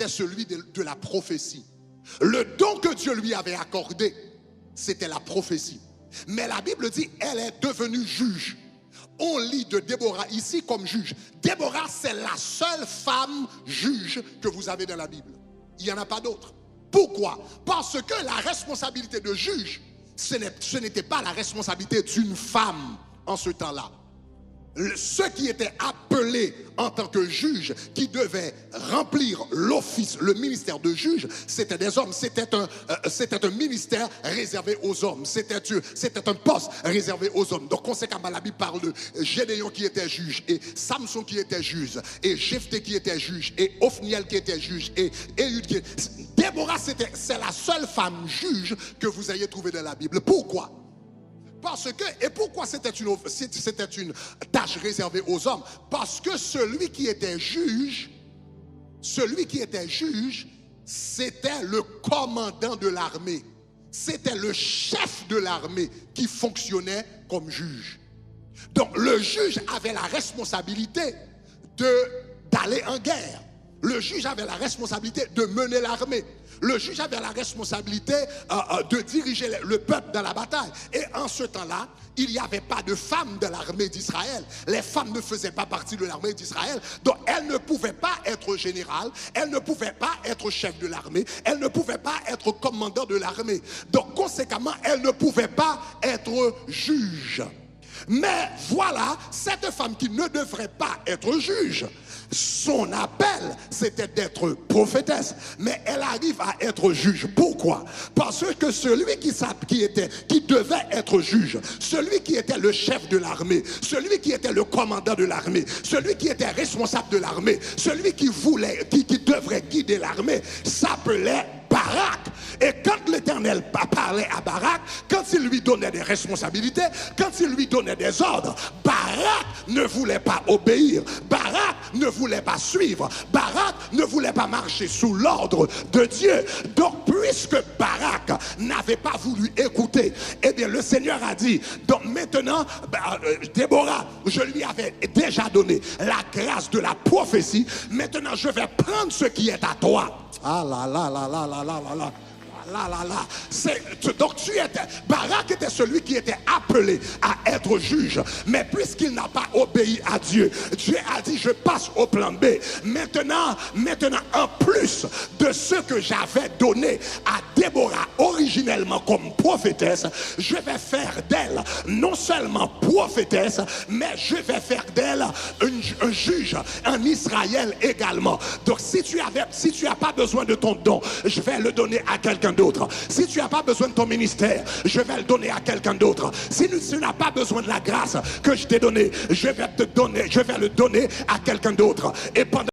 c'était celui de la prophétie. Le don que Dieu lui avait accordé, c'était la prophétie. Mais la Bible dit, elle est devenue juge. On lit de Déborah ici comme juge. Déborah, c'est la seule femme juge que vous avez dans la Bible. Il n'y en a pas d'autre. Pourquoi? Parce que la responsabilité de juge, ce n'était pas la responsabilité d'une femme en ce temps-là. Ceux qui étaient appelés en tant que juges, qui devaient remplir l'office, le ministère de juge, c'était des hommes. C'était un ministère réservé aux hommes. C'était un poste réservé aux hommes. Donc conséquemment, la Bible parle de Gédéon qui était juge, et Samson qui était juge, et Jephthé qui était juge, et Ophniel qui était juge, et Éhud qui était... Déborah, c'est la seule femme juge que vous ayez trouvée dans la Bible. Pourquoi? Parce que, et pourquoi c'était une tâche réservée aux hommes? Parce que celui qui était juge, c'était le commandant de l'armée. C'était le chef de l'armée qui fonctionnait comme juge. Donc le juge avait la responsabilité d'aller en guerre. Le juge avait la responsabilité de mener l'armée. Le juge avait la responsabilité de diriger le peuple dans la bataille. Et en ce temps-là, il n'y avait pas de femmes de l'armée d'Israël. Les femmes ne faisaient pas partie de l'armée d'Israël. Donc elles ne pouvaient pas être générales, elles ne pouvaient pas être chef de l'armée, elles ne pouvaient pas être commandant de l'armée. Donc conséquemment, elles ne pouvaient pas être juges. Mais voilà, cette femme qui ne devrait pas être juge, son appel, c'était d'être prophétesse. Mais elle arrive à être juge. Pourquoi? Parce que celui qui devait être juge, celui qui était le chef de l'armée, celui qui était le commandant de l'armée, celui qui était responsable de l'armée, celui qui devrait guider l'armée, s'appelait Barak. Et quand l'Éternel parlait à Barak, quand il lui donnait des responsabilités, quand il lui donnait des ordres, Barak ne voulait pas obéir. Barak ne voulait pas suivre. Barak ne voulait pas marcher sous l'ordre de Dieu. Donc puisque Barak n'avait pas voulu écouter, eh bien le Seigneur a dit, donc maintenant, Déborah, je lui avais déjà donné la grâce de la prophétie, maintenant je vais prendre ce qui est à toi. Ah là là là là là là là là. Donc Barak était celui qui était appelé à être juge. Mais puisqu'il n'a pas obéi à Dieu, Dieu a dit, je passe au plan B. Maintenant, en plus de ce que j'avais donné à Déborah originellement comme prophétesse, je vais faire d'elle non seulement prophétesse, mais je vais faire d'elle un juge en Israël également. Donc si tu n'as pas besoin de ton don, je vais le donner à quelqu'un d'autre. Si tu n'as pas besoin de ton ministère, je vais le donner à quelqu'un d'autre. Si tu n'as pas besoin de la grâce que je t'ai donnée, je vais le donner à quelqu'un d'autre. Et pendant